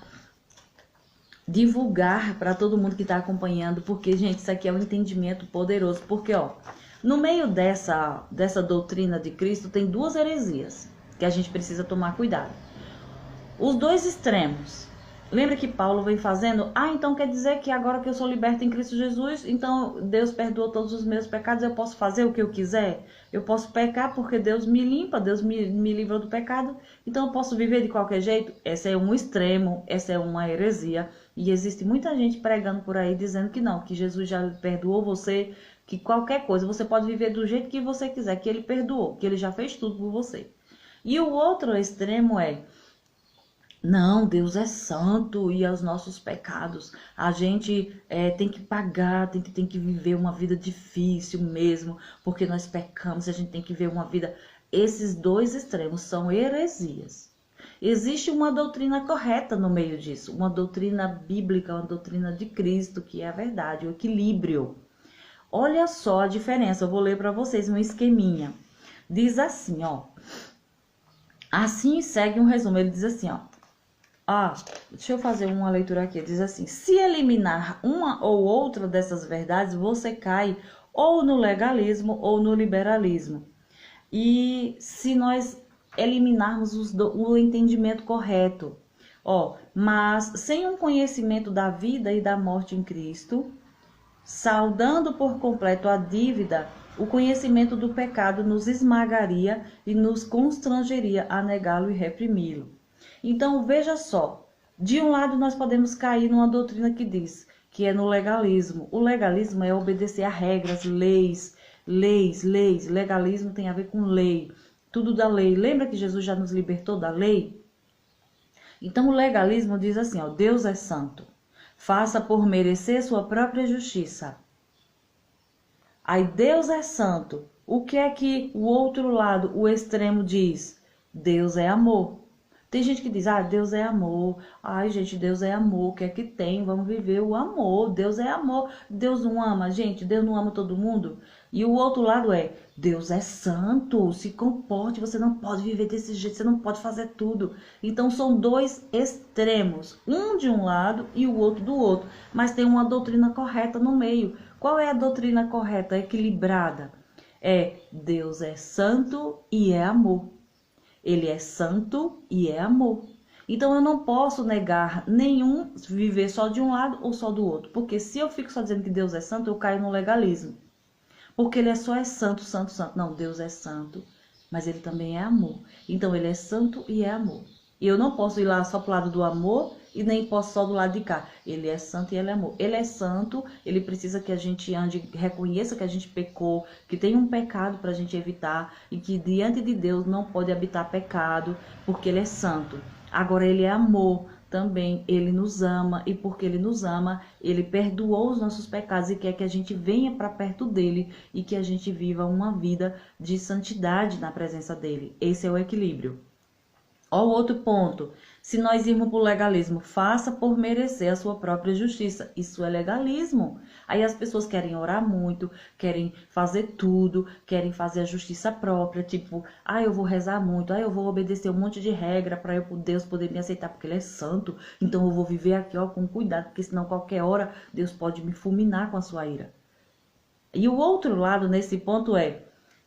divulgar para todo mundo que está acompanhando, porque, gente, isso aqui é um entendimento poderoso, porque, ó, no meio dessa doutrina de Cristo tem duas heresias que a gente precisa tomar cuidado. Os dois extremos. Lembra que Paulo vem fazendo? Então quer dizer que agora que eu sou liberto em Cristo Jesus, então Deus perdoou todos os meus pecados, eu posso fazer o que eu quiser? Eu posso pecar porque Deus me limpa, Deus me livrou do pecado, então eu posso viver de qualquer jeito? Esse é um extremo, essa é uma heresia. E existe muita gente pregando por aí dizendo que não, que Jesus já perdoou você, que qualquer coisa você pode viver do jeito que você quiser, que Ele perdoou, que Ele já fez tudo por você. E o outro extremo é, não, Deus é santo e aos nossos pecados a gente tem que pagar, tem que viver uma vida difícil mesmo, porque nós pecamos, a gente tem que viver uma vida... Esses dois extremos são heresias. Existe uma doutrina correta no meio disso, uma doutrina bíblica, uma doutrina de Cristo, que é a verdade, o equilíbrio. Olha só a diferença, eu vou ler para vocês um esqueminha. Diz assim, ó. Assim segue um resumo, ele diz assim, ó. Deixa eu fazer uma leitura aqui. Diz assim, se eliminar uma ou outra dessas verdades, você cai ou no legalismo ou no liberalismo. E se nós eliminarmos o entendimento correto, mas sem um conhecimento da vida e da morte em Cristo, saldando por completo a dívida, o conhecimento do pecado nos esmagaria e nos constrangeria a negá-lo e reprimi-lo. Então, veja só, de um lado nós podemos cair numa doutrina que diz que é no legalismo. O legalismo é obedecer a regras, leis. Legalismo tem a ver com lei, tudo da lei. Lembra que Jesus já nos libertou da lei? Então, o legalismo diz assim, ó, Deus é santo, faça por merecer sua própria justiça. Aí, Deus é santo. O que é que o outro lado, o extremo, diz? Deus é amor. Tem gente que diz, Deus é amor. Ai, gente, Deus é amor. O que é que tem? Vamos viver o amor. Deus é amor. Deus não ama, gente. Deus não ama todo mundo. E o outro lado é, Deus é santo. Se comporte. Você não pode viver desse jeito. Você não pode fazer tudo. Então, são dois extremos. Um de um lado e o outro do outro. Mas tem uma doutrina correta no meio. Qual é a doutrina correta, equilibrada? Deus é santo e é amor. Ele é santo e é amor. Então, eu não posso negar nenhum, viver só de um lado ou só do outro. Porque se eu fico só dizendo que Deus é santo, eu caio no legalismo. porque ele só é santo, santo, santo. Não, Deus é santo, mas ele também é amor. Então ele é santo e é amor. E eu não posso ir lá só pro lado do amor e nem posso só do lado de cá. Ele é santo e ele é amor. Ele é santo, ele precisa que a gente ande, reconheça que a gente pecou, que tem um pecado para a gente evitar e que diante de Deus não pode habitar pecado, porque ele é santo. Agora ele é amor também, ele nos ama e porque ele nos ama, ele perdoou os nossos pecados e quer que a gente venha para perto dele e que a gente viva uma vida de santidade na presença dele. Esse é o equilíbrio. Ó, o outro ponto, se nós irmos para o legalismo, faça por merecer a sua própria justiça. Isso é legalismo. Aí as pessoas querem orar muito, querem fazer tudo, querem fazer a justiça própria, tipo, eu vou rezar muito, eu vou obedecer um monte de regra para Deus poder me aceitar, porque ele é santo, então eu vou viver aqui, ó, com cuidado, porque senão qualquer hora Deus pode me fulminar com a sua ira. E o outro lado nesse ponto é,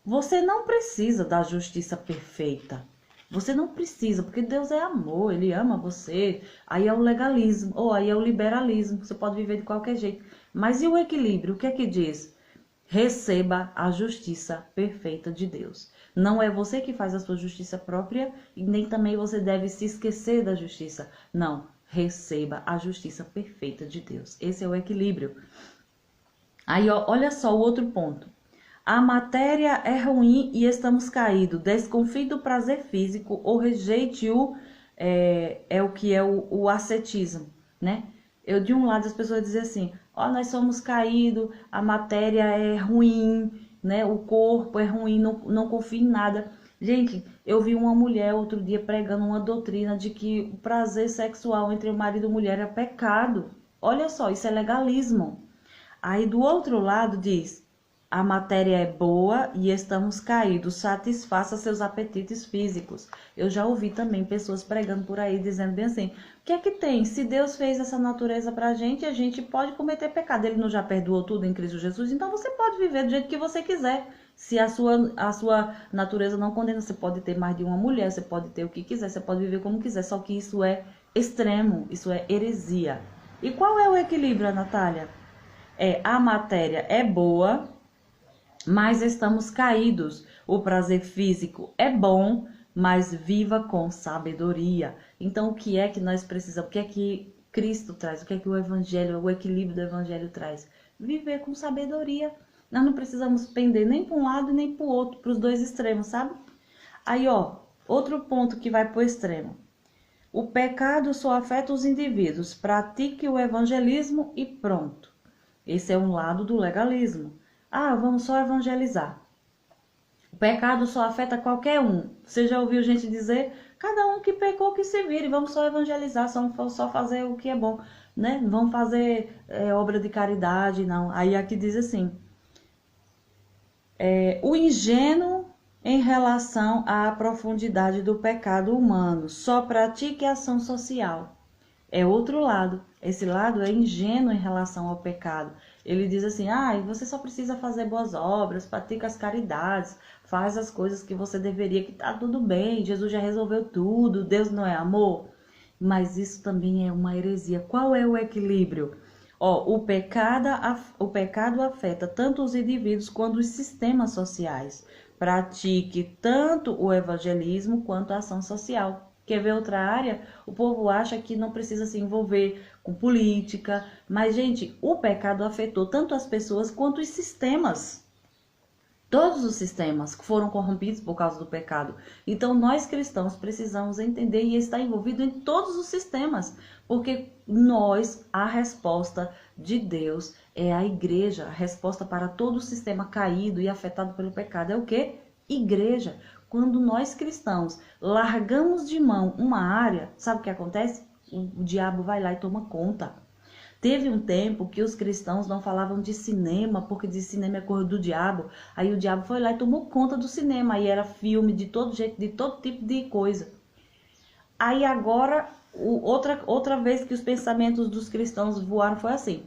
você não precisa da justiça perfeita. Você não precisa, porque Deus é amor, ele ama você. Aí é o legalismo, ou aí é o liberalismo, você pode viver de qualquer jeito. Mas e o equilíbrio? O que é que diz? Receba a justiça perfeita de Deus. Não é você que faz a sua justiça própria e nem também você deve se esquecer da justiça. Não, receba a justiça perfeita de Deus. Esse é o equilíbrio. Aí, ó, olha só o outro ponto. A matéria é ruim e estamos caídos. Desconfie do prazer físico ou rejeite-o, o que é o ascetismo, né? De um lado as pessoas dizem assim, nós somos caídos, a matéria é ruim, né? O corpo é ruim, não confie em nada. Gente, eu vi uma mulher outro dia pregando uma doutrina de que o prazer sexual entre o marido e a mulher é pecado. Olha só, isso é legalismo. Aí do outro lado diz, a matéria é boa e estamos caídos, satisfaça seus apetites físicos. Eu já ouvi também pessoas pregando por aí, dizendo bem assim, o que é que tem? Se Deus fez essa natureza pra gente, a gente pode cometer pecado. Ele não já perdoou tudo em Cristo Jesus? Então você pode viver do jeito que você quiser. Se a sua natureza não condena, você pode ter mais de uma mulher, você pode ter o que quiser, você pode viver como quiser. Só que isso é extremo, isso é heresia. E qual é o equilíbrio, Natália? A matéria é boa, mas estamos caídos. O prazer físico é bom, mas viva com sabedoria. Então, o que é que nós precisamos? O que é que Cristo traz? O que é que o Evangelho, o equilíbrio do Evangelho traz? Viver com sabedoria. Nós não precisamos pender nem para um lado nem para o outro, para os dois extremos, sabe? Aí, ó, outro ponto que vai para o extremo. O pecado só afeta os indivíduos. Pratique o evangelismo e pronto. Esse é um lado do legalismo. Vamos só evangelizar. O pecado só afeta qualquer um. Você já ouviu gente dizer, cada um que pecou que se vire, vamos só evangelizar, só fazer o que é bom, né? Não vamos fazer obra de caridade, não. Aí aqui diz assim, o ingênuo em relação à profundidade do pecado humano, só pratique ação social. É outro lado. Esse lado é ingênuo em relação ao pecado. Ele diz assim, você só precisa fazer boas obras, pratica as caridades, faz as coisas que você deveria, que tá tudo bem, Jesus já resolveu tudo, Deus não é amor. Mas isso também é uma heresia. Qual é o equilíbrio? O pecado afeta tanto os indivíduos quanto os sistemas sociais. Pratique tanto o evangelismo quanto a ação social. Quer ver outra área? O povo acha que não precisa se envolver com política. Mas, gente, o pecado afetou tanto as pessoas quanto os sistemas. Todos os sistemas foram corrompidos por causa do pecado. Então, nós cristãos precisamos entender e estar envolvidos em todos os sistemas. Porque a resposta de Deus é a igreja. A resposta para todo o sistema caído e afetado pelo pecado é o quê? Igreja. Quando nós cristãos largamos de mão uma área, sabe o que acontece? O diabo vai lá e toma conta. Teve um tempo que os cristãos não falavam de cinema, porque de cinema é coisa do diabo. Aí o diabo foi lá e tomou conta do cinema. Aí era filme de todo jeito, de todo tipo de coisa. Aí agora, outra vez que os pensamentos dos cristãos voaram foi assim.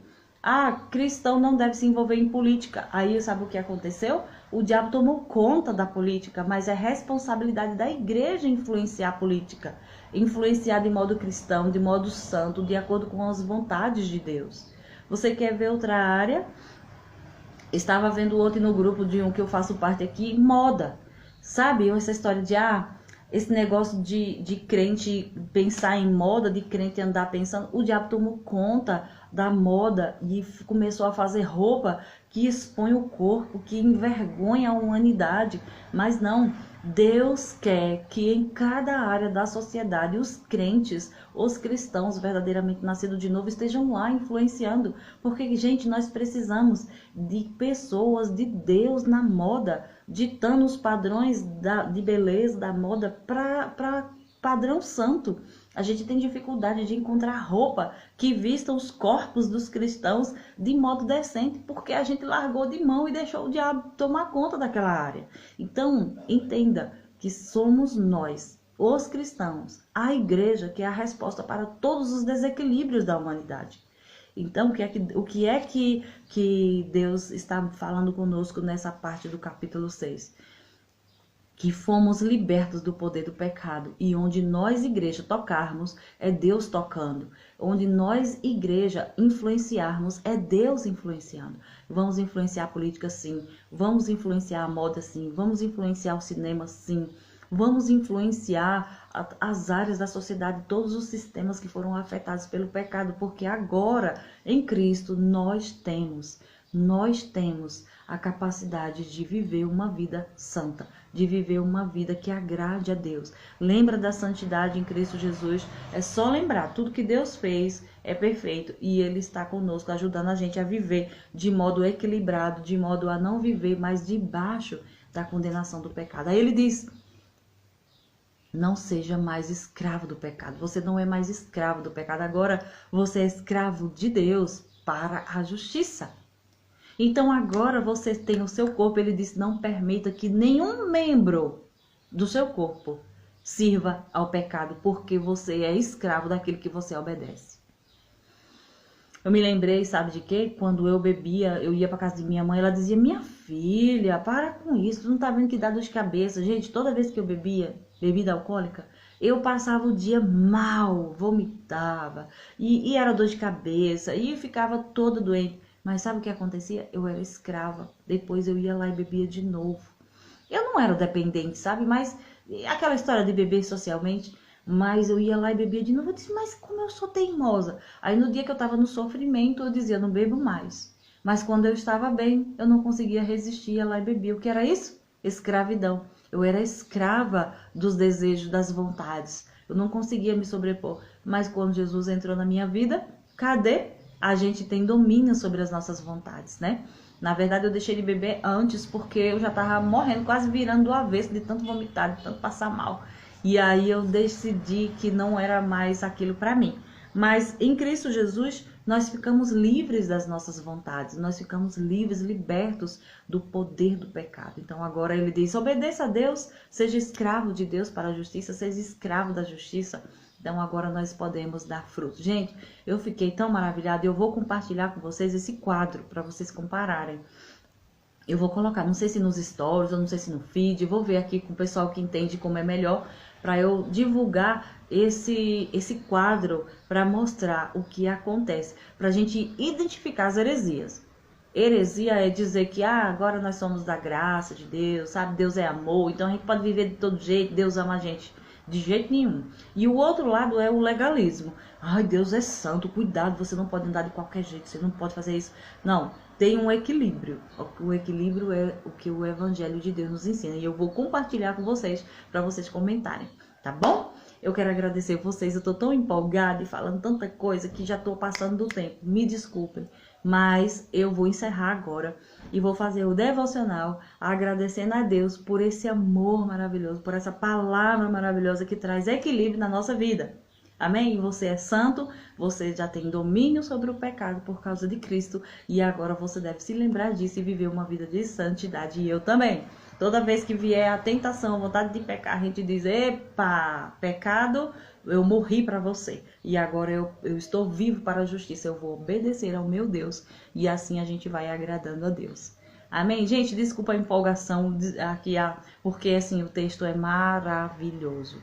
Cristão não deve se envolver em política. Aí sabe o que aconteceu? O diabo tomou conta da política, mas é responsabilidade da igreja influenciar a política. Influenciar de modo cristão, de modo santo, de acordo com as vontades de Deus. Você quer ver outra área? Estava vendo ontem no grupo de um que eu faço parte aqui, moda. Sabe, essa história de, esse negócio de crente pensar em moda, de crente andar pensando, o diabo tomou conta da moda e começou a fazer roupa que expõe o corpo, que envergonha a humanidade. Mas não, Deus quer que em cada área da sociedade os crentes, os cristãos verdadeiramente nascidos de novo estejam lá influenciando. Porque, gente, nós precisamos de pessoas de Deus na moda, ditando os padrões de beleza da moda para padrão santo. A gente tem dificuldade de encontrar roupa que vista os corpos dos cristãos de modo decente, porque a gente largou de mão e deixou o diabo tomar conta daquela área. Então, entenda que somos nós, os cristãos, a igreja, que é a resposta para todos os desequilíbrios da humanidade. Então, o que é que Deus está falando conosco nessa parte do capítulo 6? Que fomos libertos do poder do pecado. E onde nós, igreja, tocarmos, é Deus tocando. Onde nós, igreja, influenciarmos, é Deus influenciando. Vamos influenciar a política, sim. Vamos influenciar a moda, sim. Vamos influenciar o cinema, sim. Vamos influenciar as áreas da sociedade, todos os sistemas que foram afetados pelo pecado, porque agora, em Cristo, nós temos a capacidade de viver uma vida santa, de viver uma vida que agrade a Deus. Lembra da santidade em Cristo Jesus? É só lembrar, tudo que Deus fez é perfeito e Ele está conosco, ajudando a gente a viver de modo equilibrado, de modo a não viver mais debaixo da condenação do pecado. Aí Ele diz: não seja mais escravo do pecado. Você não é mais escravo do pecado, agora você é escravo de Deus para a justiça. Então agora você tem o seu corpo, ele diz, não permita que nenhum membro do seu corpo sirva ao pecado, porque você é escravo daquilo que você obedece. Eu me lembrei, sabe de quê? Quando eu bebia, eu ia para casa de minha mãe, ela dizia: minha filha, para com isso, tu não tá vendo que dá dor de cabeça? Gente, toda vez que eu bebia, bebida alcoólica, eu passava o dia mal, vomitava, e era dor de cabeça, e eu ficava toda doente. Mas sabe o que acontecia? Eu era escrava. Depois eu ia lá e bebia de novo. Eu não era dependente, sabe? Mas aquela história de beber socialmente. Mas eu ia lá e bebia de novo. Eu disse, mas como eu sou teimosa. Aí no dia que eu estava no sofrimento, eu dizia, não bebo mais. Mas quando eu estava bem, eu não conseguia resistir. Ia lá e bebia. O que era isso? Escravidão. Eu era escrava dos desejos, das vontades. Eu não conseguia me sobrepor. Mas quando Jesus entrou na minha vida, cadê? A gente tem domínio sobre as nossas vontades, né? Na verdade, eu deixei de beber antes porque eu já tava morrendo, quase virando do avesso de tanto vomitar, de tanto passar mal. E aí eu decidi que não era mais aquilo para mim. Mas em Cristo Jesus, nós ficamos livres das nossas vontades. Nós ficamos livres, libertos do poder do pecado. Então agora ele diz, obedeça a Deus, seja escravo de Deus para a justiça, seja escravo da justiça. Então agora nós podemos dar fruto. Gente, eu fiquei tão maravilhada. Eu vou compartilhar com vocês esse quadro para vocês compararem. Eu vou colocar, não sei se nos stories, ou não sei se no feed. Vou ver aqui com o pessoal que entende como é melhor, para eu divulgar esse quadro para mostrar o que acontece, para a gente identificar as heresias. Heresia é dizer que agora nós somos da graça de Deus, sabe? Deus é amor, então a gente pode viver de todo jeito, Deus ama a gente. De jeito nenhum. E o outro lado é o legalismo. Ai, Deus é santo, cuidado, você não pode andar de qualquer jeito, você não pode fazer isso. Não, tem um equilíbrio. O equilíbrio é o que o Evangelho de Deus nos ensina. E eu vou compartilhar com vocês, para vocês comentarem, tá bom? Eu quero agradecer vocês, eu tô tão empolgada e falando tanta coisa que já tô passando do tempo. Me desculpem, mas eu vou encerrar agora e vou fazer o devocional agradecendo a Deus por esse amor maravilhoso, por essa palavra maravilhosa que traz equilíbrio na nossa vida. Amém? Você é santo, você já tem domínio sobre o pecado por causa de Cristo e agora você deve se lembrar disso e viver uma vida de santidade. E eu também. Toda vez que vier a tentação, a vontade de pecar, a gente diz, epa, pecado, eu morri para você. E agora eu estou vivo para a justiça, eu vou obedecer ao meu Deus. E assim a gente vai agradando a Deus. Amém? Gente, desculpa a empolgação aqui, porque assim, o texto é maravilhoso.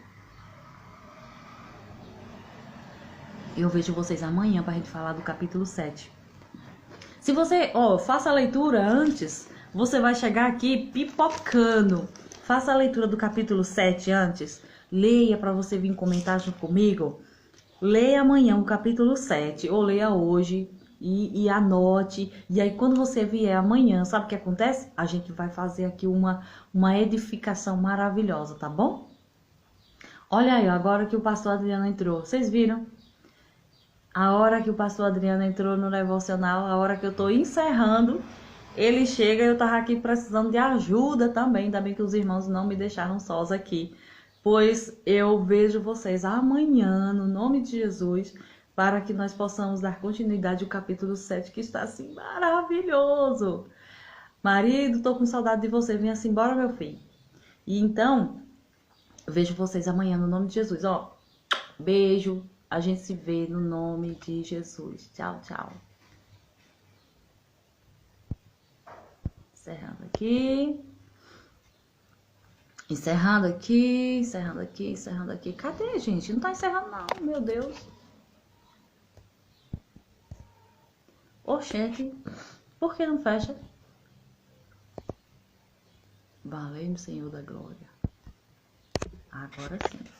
Eu vejo vocês amanhã para a gente falar do capítulo 7. Se você, faça a leitura antes, você vai chegar aqui pipocando. Faça a leitura do capítulo 7 antes. Leia para você vir comentar junto comigo. Leia amanhã o capítulo 7, ou leia hoje e anote. E aí, quando você vier amanhã, sabe o que acontece? A gente vai fazer aqui uma edificação maravilhosa, tá bom? Olha aí, agora que o pastor Adriano entrou. Vocês viram? A hora que o pastor Adriano entrou no devocional, a hora que eu tô encerrando, ele chega e eu tava aqui precisando de ajuda também. Ainda bem que os irmãos não me deixaram sós aqui. Pois eu vejo vocês amanhã, no nome de Jesus, para que nós possamos dar continuidade ao capítulo 7, que está assim maravilhoso. Marido, tô com saudade de você. Venha assim, embora, meu filho. E então, eu vejo vocês amanhã, no nome de Jesus. Beijo. A gente se vê no nome de Jesus. Tchau, tchau. Encerrando aqui. Encerrando aqui, encerrando aqui, encerrando aqui. Cadê, gente? Não tá encerrando não, meu Deus. Oxente, por que não fecha? Valeu, Senhor da glória. Agora sim.